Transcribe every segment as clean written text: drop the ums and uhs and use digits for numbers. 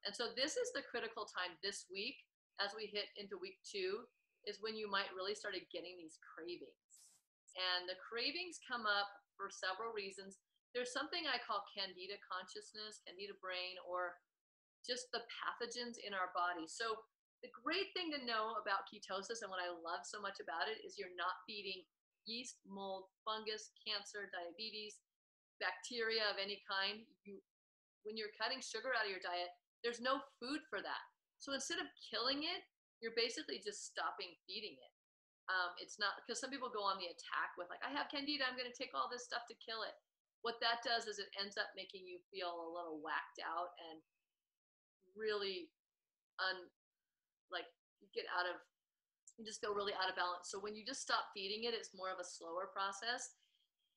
And so this is the critical time this week as we hit into week 2 is when you might really start getting these cravings. And the cravings come up for several reasons. There's something I call Candida consciousness, Candida brain, or just the pathogens in our body. So the great thing to know about ketosis and what I love so much about it is you're not feeding yeast, mold, fungus, cancer, diabetes, bacteria of any kind. When you're cutting sugar out of your diet, there's no food for that. So instead of killing it, you're basically just stopping feeding it. It's not, because some people go on the attack with like, I have Candida, I'm going to take all this stuff to kill it. What that does is it ends up making you feel a little whacked out and really you just feel really out of balance. So when you just stop feeding it, it's more of a slower process.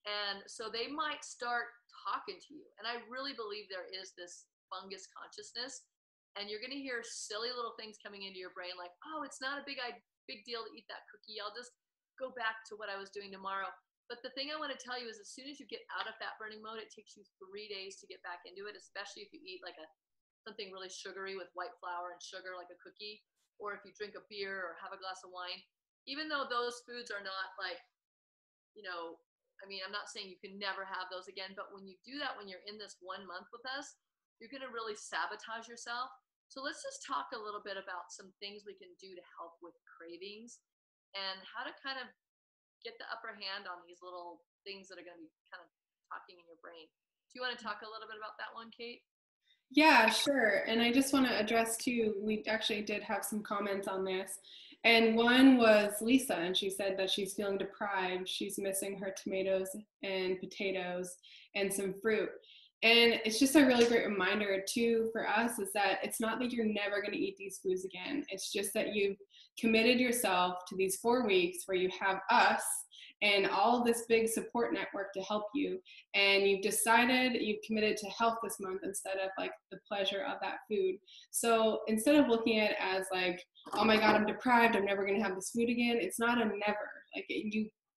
And so they might start talking to you. And I really believe there is this fungus consciousness. And you're going to hear silly little things coming into your brain like, oh, it's not a big deal to eat that cookie. I'll just go back to what I was doing tomorrow. But the thing I want to tell you is as soon as you get out of fat burning mode, it takes you 3 days to get back into it, especially if you eat like something really sugary with white flour and sugar like a cookie, or if you drink a beer or have a glass of wine. Even though those foods are not like, I'm not saying you can never have those again, but when you do that, when you're in this 1 month with us, you're going to really sabotage yourself. So let's just talk a little bit about some things we can do to help with cravings and how to kind of get the upper hand on these little things that are going to be kind of talking in your brain. Do you want to talk a little bit about that one, Kate? Yeah, sure. And I just want to address too, we actually did have some comments on this. And one was Lisa, and she said that she's feeling deprived. She's missing her tomatoes and potatoes and some fruit. And it's just a really great reminder too for us is that it's not that you're never going to eat these foods again. It's just that you've committed yourself to these 4 weeks where you have us and all this big support network to help you. And you've committed to health this month instead of like the pleasure of that food. So instead of looking at it as like, oh my God, I'm deprived, I'm never gonna have this food again. It's not a never. Like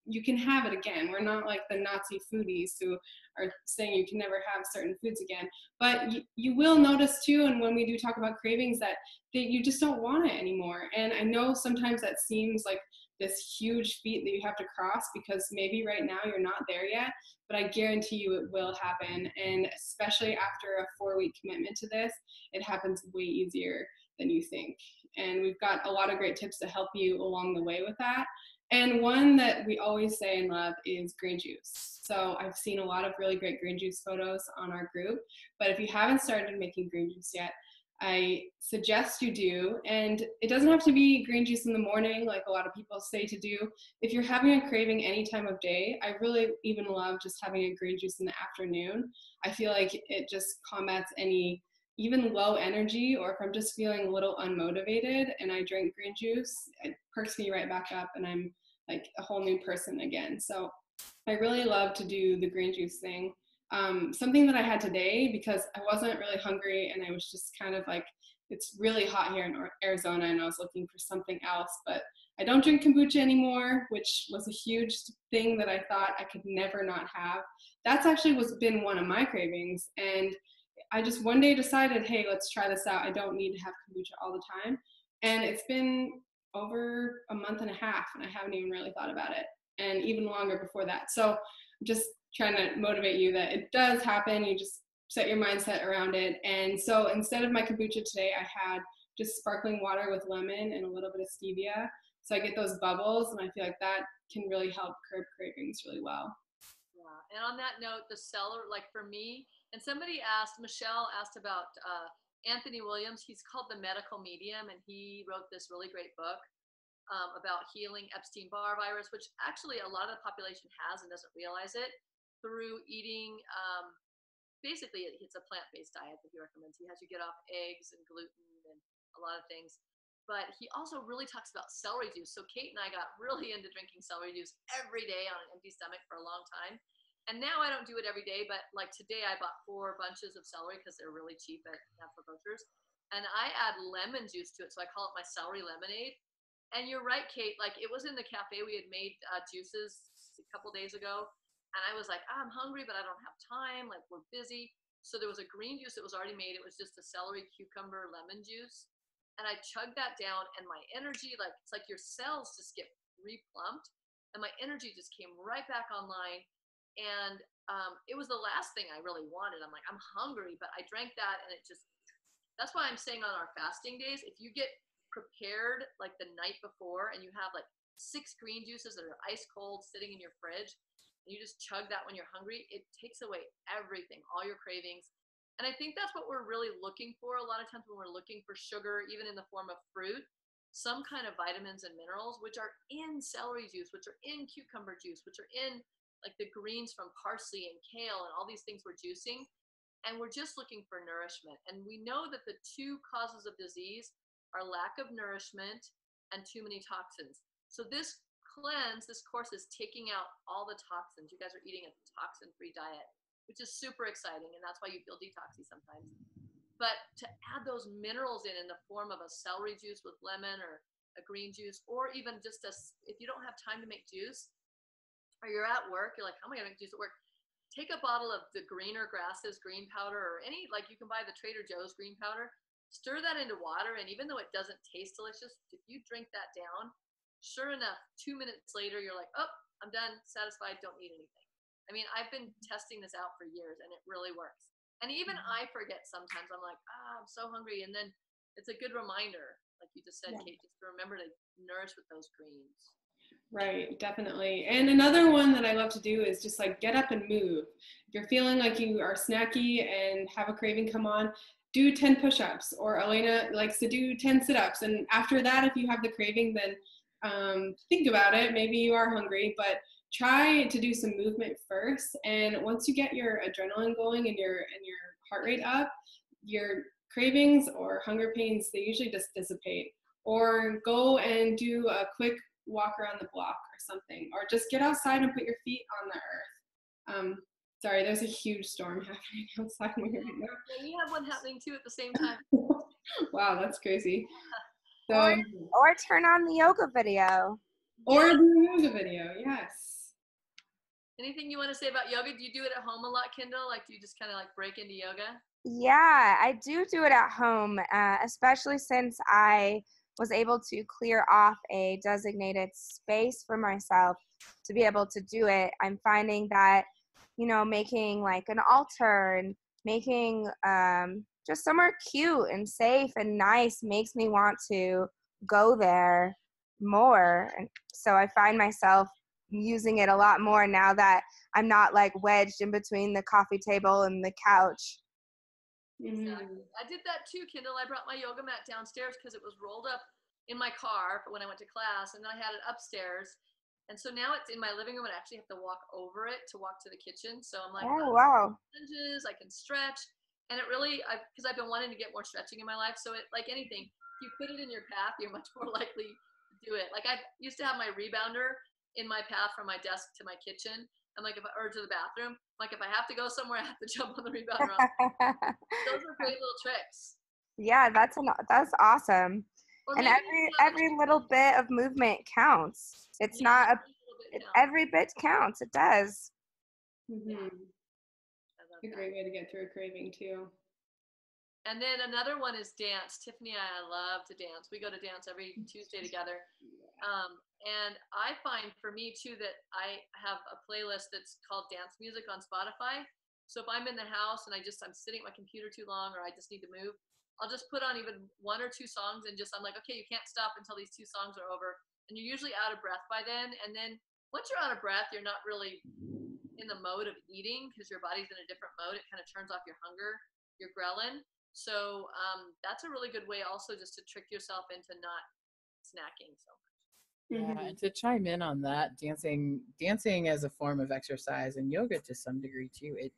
you can have it again. We're not like the Nazi foodies who are saying you can never have certain foods again. But you will notice too, and when we do talk about cravings, that you just don't want it anymore. And I know sometimes that seems like this huge feat that you have to cross because maybe right now you're not there yet, but I guarantee you it will happen. And especially after a 4-week commitment to this, it happens way easier than you think. And we've got a lot of great tips to help you along the way with that. And one that we always say and love is green juice. So I've seen a lot of really great green juice photos on our group, but if you haven't started making green juice yet, I suggest you do. And it doesn't have to be green juice in the morning like a lot of people say to do. If you're having a craving any time of day, I really even love just having a green juice in the afternoon. I feel like it just combats any even low energy, or if I'm just feeling a little unmotivated and I drink green juice, it perks me right back up and I'm like a whole new person again. So I really love to do the green juice thing. Something that I had today because I wasn't really hungry and I was just kind of like, it's really hot here in Arizona and I was looking for something else, but I don't drink kombucha anymore, which was a huge thing that I thought I could never not have. That's actually been one of my cravings. And I just one day decided, hey, let's try this out. I don't need to have kombucha all the time. And it's been over a month and a half and I haven't even really thought about it, and even longer before that. So I'm just trying to motivate you that it does happen. You just set your mindset around it. And so instead of my kombucha today, I had just sparkling water with lemon and a little bit of stevia. So I get those bubbles, and I feel like that can really help curb cravings really well. Yeah. And on that note, the celery, like for me, and Michelle asked about Anthony Williams. He's called The Medical Medium, and he wrote this really great book about healing Epstein-Barr virus, which actually a lot of the population has and doesn't realize it, through eating, basically it's a plant-based diet that he recommends. He has you get off eggs and gluten and a lot of things. But he also really talks about celery juice. So Kate and I got really into drinking celery juice every day on an empty stomach for a long time. And now I don't do it every day, but like today I bought 4 bunches of celery because they're really cheap at natural grocers. And I add lemon juice to it. So I call it my celery lemonade. And you're right, Kate, like it was in the cafe. We had made juices a couple days ago. And I was like, I'm hungry, but I don't have time. Like we're busy. So there was a green juice that was already made. It was just a celery, cucumber, lemon juice. And I chugged that down, and my energy, like, it's like your cells just get replumped, and my energy just came right back online. And it was the last thing I really wanted. I'm like, I'm hungry, but I drank that, and it just, that's why I'm saying on our fasting days, if you get prepared like the night before and you have like 6 green juices that are ice cold sitting in your fridge, and you just chug that when you're hungry, it takes away everything, all your cravings. And I think that's what we're really looking for a lot of times when we're looking for sugar, even in the form of fruit, some kind of vitamins and minerals, which are in celery juice, which are in cucumber juice, which are in like the greens from parsley and kale and all these things we're juicing. And we're just looking for nourishment. And we know that the 2 causes of disease are lack of nourishment and too many toxins. So this cleanse, this course is taking out all the toxins. You guys are eating a toxin-free diet, which is super exciting, and that's why you feel detoxy sometimes. But to add those minerals in the form of a celery juice with lemon or a green juice, or even just if you don't have time to make juice, or you're at work, you're like, how am I gonna make juice at work? Take a bottle of the greener grasses green powder, or any, like you can buy the Trader Joe's green powder, stir that into water, and even though it doesn't taste delicious, if you drink that down, sure enough, 2 minutes later, you're like, oh, I'm done, satisfied, don't need anything. I mean, I've been testing this out for years, and it really works. And even I forget sometimes. I'm like, I'm so hungry. And then it's a good reminder, like you just said, Kate, just to remember to nourish with those greens. Right, definitely. And another one that I love to do is just like get up and move. If you're feeling like you are snacky and have a craving come on, do 10 push-ups, or Elena likes to do 10 sit-ups. And after that, if you have the craving, then think about it. Maybe you are hungry, but try to do some movement first. And once you get your adrenaline going and your heart rate up, your cravings or hunger pains, they usually just dissipate. Or go and do a quick walk around the block or something, or just get outside and put your feet on the earth. Sorry, there's a huge storm happening outside right now. Yeah, we have one happening too at the same time. Wow, that's crazy. So, or turn on the yoga video. Or do a yoga video, yes. Anything you want to say about yoga? Do you do it at home a lot, Kendall? Like, do you just kind of like break into yoga? Yeah, I do it at home, especially since I was able to clear off a designated space for myself to be able to do it. I'm finding that, making like an altar and making just somewhere cute and safe and nice makes me want to go there more. And so I find myself using it a lot more now that I'm not like wedged in between the coffee table and the couch. Exactly. I did that too, Kendall. I brought my yoga mat downstairs because it was rolled up in my car when I went to class, and then I had it upstairs. And so now it's in my living room, and I actually have to walk over it to walk to the kitchen. So I'm like, oh, wow. Lunges, I can stretch. And it really, because I've been wanting to get more stretching in my life. So it, like anything, if you put it in your path, you're much more likely to do it. Like I used to have my rebounder in my path from my desk to my kitchen. I'm like, or to the bathroom. Like if I have to go somewhere, I have to jump on the rebounder. Those are great little tricks. Yeah, that's awesome. And every little bit of movement counts. It's not every bit counts. It does. Mm-hmm. A great way to get through a craving too. And then another one is dance. Tiffany and I love to dance. We go to dance every Tuesday together. And I find for me too that I have a playlist that's called dance music on Spotify. So if I'm in the house and I'm sitting at my computer too long, or I just need to move, I'll just put on even 1 or 2 songs, and I'm like, okay, you can't stop until these 2 songs are over. And you're usually out of breath by then. And then once you're out of breath, you're not really in the mode of eating because your body's in a different mode. It kind of turns off your hunger, your ghrelin. So that's a really good way also just to trick yourself into not snacking so much. Yeah, and to chime in on that, dancing as a form of exercise, and yoga to some degree too, it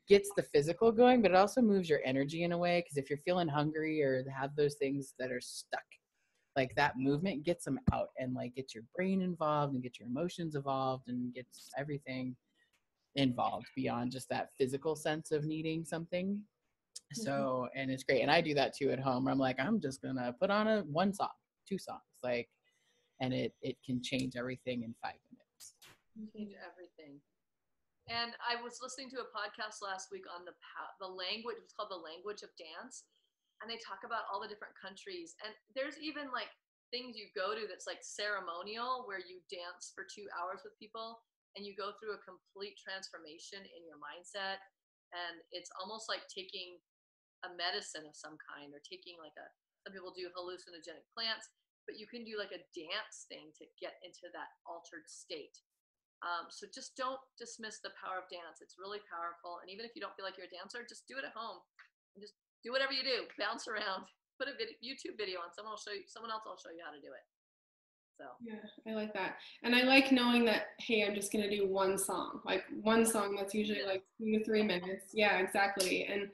gets the physical going, but it also moves your energy in a way, because if you're feeling hungry or have those things that are stuck, like that movement gets them out and like gets your brain involved and gets your emotions involved and gets everything involved beyond just that physical sense of needing something. So, and it's great. And I do that too at home. I'm like, I'm just gonna put on 1 song, 2 songs, like, and it can change everything in 5 minutes. Change everything. And I was listening to a podcast last week on the language. It's called The Language of Dance, and they talk about all the different countries. And there's even like things you go to that's like ceremonial, where you dance for 2 hours with people, and you go through a complete transformation in your mindset. And it's almost like taking a medicine of some kind, or taking like some people do hallucinogenic plants, but you can do like a dance thing to get into that altered state. So just don't dismiss the power of dance. It's really powerful. And even if you don't feel like you're a dancer, just do it at home. And just do whatever you do. Bounce around. Put a YouTube video on. Someone else will show you how to do it. So yeah, I like that. And I like knowing that, hey, I'm just going to do one song, like one song that's usually like 2 to 3 minutes. Yeah, exactly. And,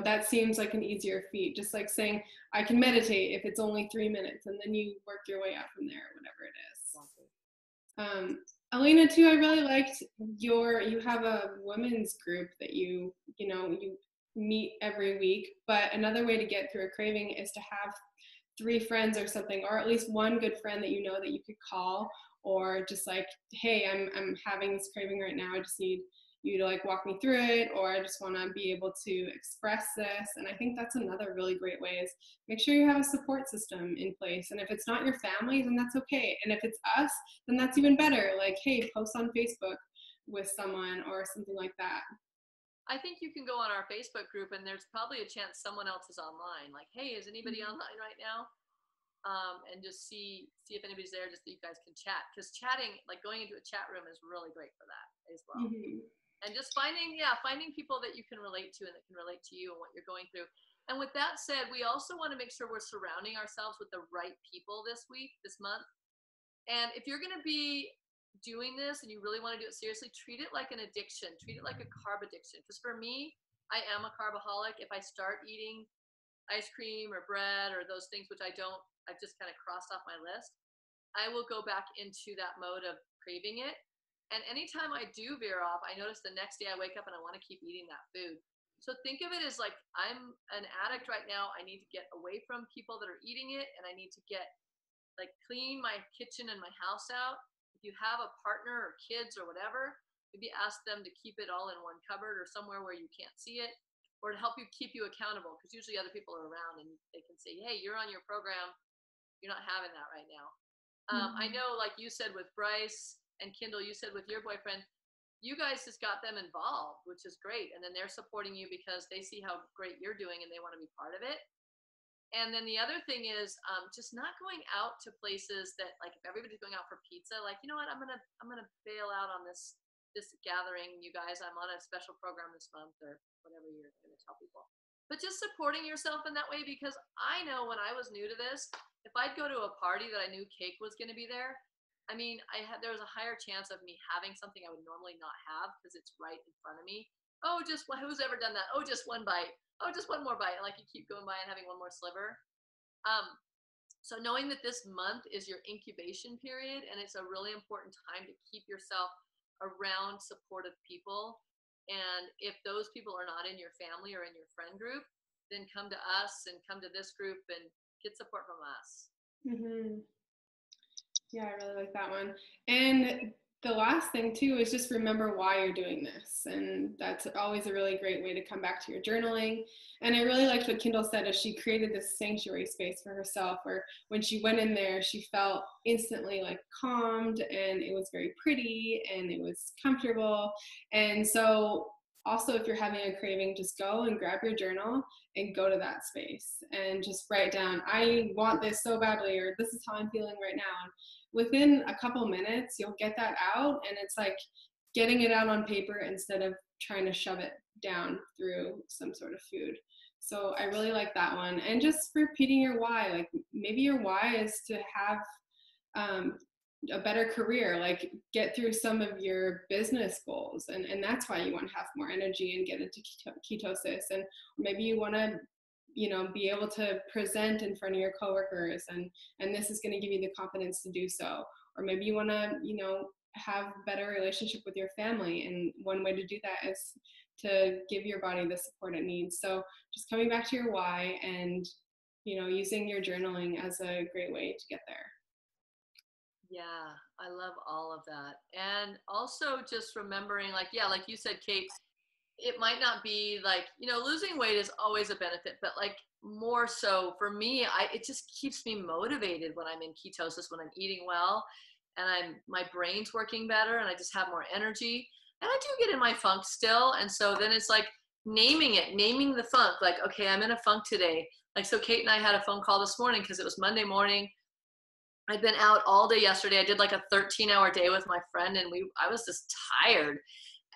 that seems like an easier feat. Just like saying, I can meditate if it's only 3 minutes, and then you work your way up from there, whatever it is. Elena, too, I really liked you have a women's group that you meet every week, but another way to get through a craving is to have 3 friends or something, or at least one good friend that that you could call, or just like, hey, I'm having this craving right now. I just need you to like walk me through it, or I just want to be able to express this. And I think that's another really great way is make sure you have a support system in place. And if it's not your family, then that's okay. And if it's us, then that's even better. Like, hey, post on Facebook with someone or something like that. I think you can go on our Facebook group, and there's probably a chance someone else is online. Like, hey, is anybody online right now? And just see if anybody's there, just that you guys can chat. Because chatting, like going into a chat room, is really great for that as well. Mm-hmm. And just finding people that you can relate to and that can relate to you and what you're going through. And with that said, we also want to make sure we're surrounding ourselves with the right people this month. And if you're going to be doing this and you really want to do it seriously, treat it like an addiction. Treat it like a carb addiction. Because for me, I am a carbaholic. If I start eating ice cream or bread or those things, which I've just kind of crossed off my list, I will go back into that mode of craving it. And anytime I do veer off, I notice the next day I wake up and I want to keep eating that food. So think of it as like, I'm an addict right now. I need to get away from people that are eating it, and I need to clean my kitchen and my house out. If you have a partner or kids or whatever, maybe ask them to keep it all in one cupboard or somewhere where you can't see it, or to help you keep you accountable, because usually other people are around and they can say, hey, you're on your program, you're not having that right now. I know, like you said with Bryce and Kendall, you said with your boyfriend, you guys just got them involved, which is great. And then they're supporting you because they see how great you're doing and they want to be part of it. And then the other thing is just not going out to places that, like, if everybody's going out for pizza, like, you know what, I'm gonna bail out on this gathering, you guys. I'm on a special program this month, or whatever you're going to tell people. But just supporting yourself in that way, because I know when I was new to this, if I'd go to a party that I knew cake was going to be there, I mean, there was a higher chance of me having something I would normally not have because it's right in front of me. Oh, who's ever done that? Oh, just one bite. Oh, just one more bite. And like you keep going by and having one more sliver. So knowing that this month is your incubation period, and it's a really important time to keep yourself around supportive people. And if those people are not in your family or in your friend group, then come to us and come to this group and get support from us. Mm-hmm. Yeah, I really like that one. And the last thing too is just remember why you're doing this. And that's always a really great way to come back to your journaling. And I really liked what Kendall said, as she created this sanctuary space for herself, where when she went in there, she felt instantly like calmed, and it was very pretty and it was comfortable. And so also, if you're having a craving, just go and grab your journal and go to that space and just write down, I want this so badly, or this is how I'm feeling right now. And within a couple minutes, you'll get that out, and it's like getting it out on paper instead of trying to shove it down through some sort of food. So I really like that one. And just repeating your why, like maybe your why is to have a better career, like get through some of your business goals, and that's why you want to have more energy and get into ketosis. And maybe you want to be able to present in front of your coworkers, and this is going to give you the confidence to do so. Or maybe you want to have a better relationship with your family, and one way to do that is to give your body the support it needs. So just coming back to your why, and using your journaling as a great way to get there. Yeah, I love all of that. And also just remembering, like, yeah, like you said, Kate, it might not be like, losing weight is always a benefit, but like more so for me, it just keeps me motivated when I'm in ketosis, when I'm eating well and my brain's working better and I just have more energy. And I do get in my funk still. And so then it's like naming the funk, like, okay, I'm in a funk today. Like, so Kate and I had a phone call this morning because it was Monday morning. I'd been out all day yesterday. I did like a 13-hour day with my friend and I was just tired.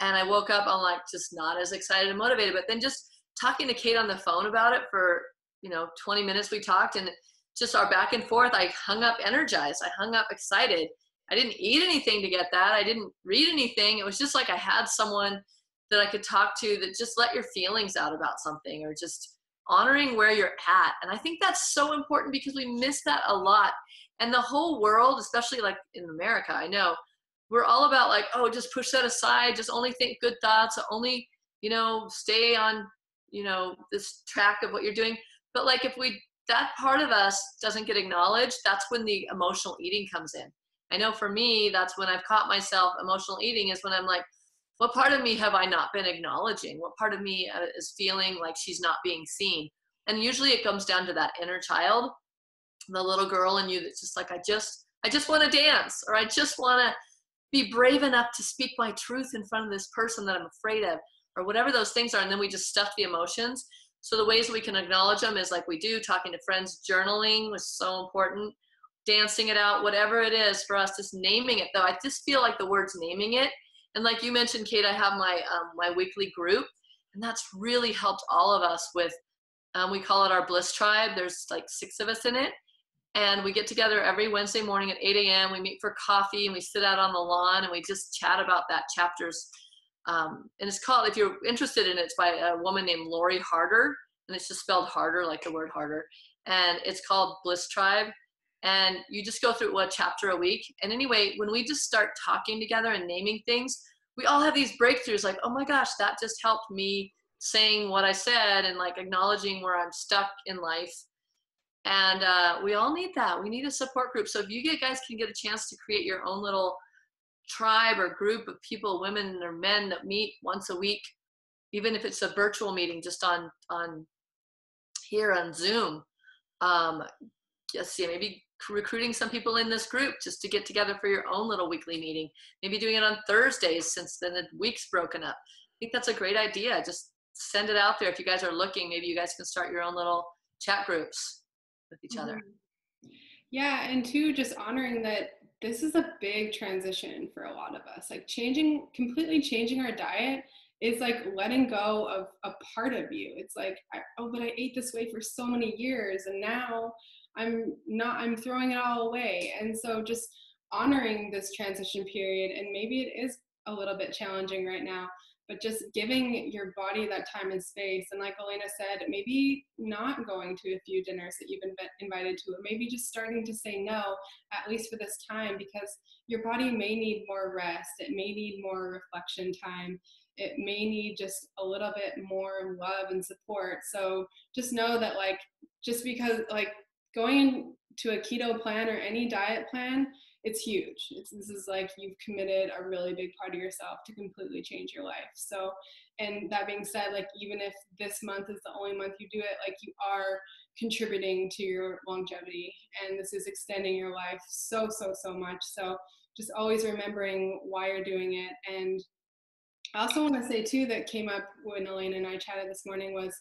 And I woke up, I'm like, just not as excited and motivated. But then just talking to Kate on the phone about it for, 20 minutes we talked, and just our back and forth, I hung up energized. I hung up excited. I didn't eat anything to get that. I didn't read anything. It was just like I had someone that I could talk to that just let your feelings out about something, or just honoring where you're at. And I think that's so important because we miss that a lot. And the whole world, especially like in America, I know, we're all about like, oh, just push that aside, just only think good thoughts, only, stay on, this track of what you're doing. But like if that part of us doesn't get acknowledged, that's when the emotional eating comes in. I know for me, that's when I've caught myself emotional eating, is when I'm like, what part of me have I not been acknowledging? What part of me is feeling like she's not being seen? And usually it comes down to that inner child, the little girl in you that's just like, I just want to dance, or I just want to be brave enough to speak my truth in front of this person that I'm afraid of, or whatever those things are. And then we just stuff the emotions. So the ways we can acknowledge them is like we do, talking to friends, journaling was so important, dancing it out, whatever it is for us, just naming it. Though I just feel like the words naming it. And like you mentioned, Kate, I have my weekly group, and that's really helped all of us with, we call it our Bliss Tribe. There's like 6 of us in it. And we get together every Wednesday morning at 8 a.m. We meet for coffee and we sit out on the lawn and we just chat about that chapters. And it's called, if you're interested in it, it's by a woman named Lori Harder. And it's just spelled harder, like the word harder. And it's called Bliss Tribe. And you just go through a chapter a week. And anyway, when we just start talking together and naming things, we all have these breakthroughs like, oh my gosh, that just helped me saying what I said, and like acknowledging where I'm stuck in life. And we all need that. We need a support group. So if you guys can get a chance to create your own little tribe or group of people, women or men, that meet once a week, even if it's a virtual meeting, just on here on Zoom, maybe recruiting some people in this group just to get together for your own little weekly meeting. Maybe doing it on Thursdays, since then the week's broken up. I think that's a great idea. Just send it out there. If you guys are looking, maybe you guys can start your own little chat groups with each other. Yeah, and two, just honoring that this is a big transition for a lot of us. Like completely changing our diet is like letting go of a part of you. It's like, but I ate this way for so many years, and now I'm throwing it all away. And so just honoring this transition period, and maybe it is a little bit challenging right now, but just giving your body that time and space. And like Elena said, maybe not going to a few dinners that you've been invited to, or maybe just starting to say no, at least for this time, because your body may need more rest. It may need more reflection time. It may need just a little bit more love and support. So just know that just because going to a keto plan or any diet plan, it's huge. This is like you've committed a really big part of yourself to completely change your life. So, and that being said, even if this month is the only month you do it, you are contributing to your longevity, and this is extending your life so much. So just always remembering why you're doing it. And I also want to say too, that came up when Elena and I chatted this morning, was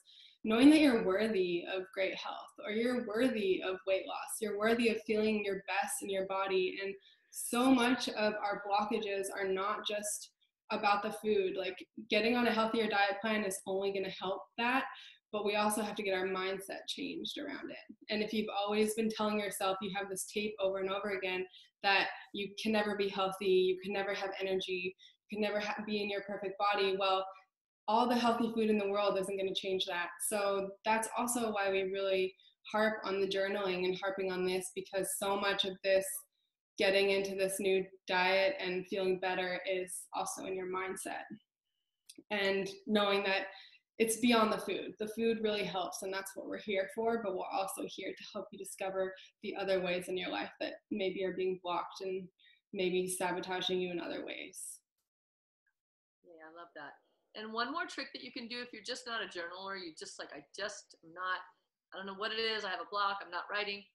knowing that you're worthy of great health, or you're worthy of weight loss, you're worthy of feeling your best in your body. And so much of our blockages are not just about the food. Getting on a healthier diet plan is only going to help that, but we also have to get our mindset changed around it. And if you've always been telling yourself, you have this tape over and over again, that you can never be healthy, you can never have energy, you can never be in your perfect body, well, all the healthy food in the world isn't going to change that. So that's also why we really harp on the journaling and harping on this, because so much of this getting into this new diet and feeling better is also in your mindset. And knowing that it's beyond the food. The food really helps, and that's what we're here for, but we're also here to help you discover the other ways in your life that maybe are being blocked and maybe sabotaging you in other ways. Yeah, I love that. And one more trick that you can do if you're just not a journaler, you just like, I don't know what it is. I have a block. I'm not writing.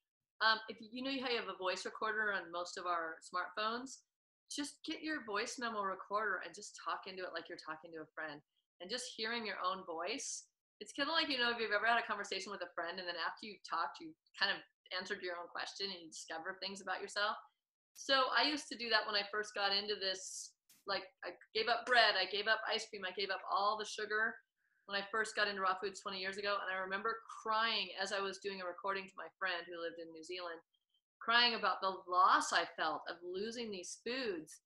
If you know how you have a voice recorder on most of our smartphones, just get your voice memo recorder and just talk into it like you're talking to a friend. And just hearing your own voice, it's kind of like, if you've ever had a conversation with a friend and then after you've talked, you kind of answered your own question and you discover things about yourself. So I used to do that when I first got into this. Like, I gave up bread, I gave up ice cream, I gave up all the sugar when I first got into raw foods 20 years ago. And I remember crying as I was doing a recording to my friend who lived in New Zealand, crying about the loss I felt of losing these foods.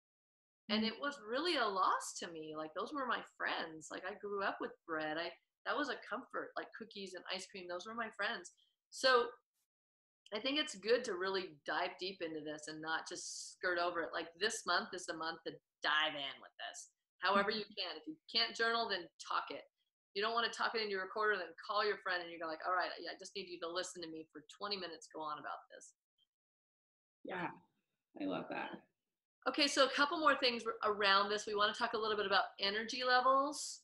And it was really a loss to me. Like, those were my friends. Like, I grew up with bread. That was a comfort, like cookies and ice cream. Those were my friends. So I think it's good to really dive deep into this and not just skirt over it. Like, this month is the month to dive in with this, however you can. If you can't journal, then talk it. If you don't want to talk it into your recorder, then call your friend and you go like, all right, yeah, I just need you to listen to me for 20 minutes, go on about this. Yeah, I love that. Okay, so a couple more things around this. We want to talk a little bit about energy levels.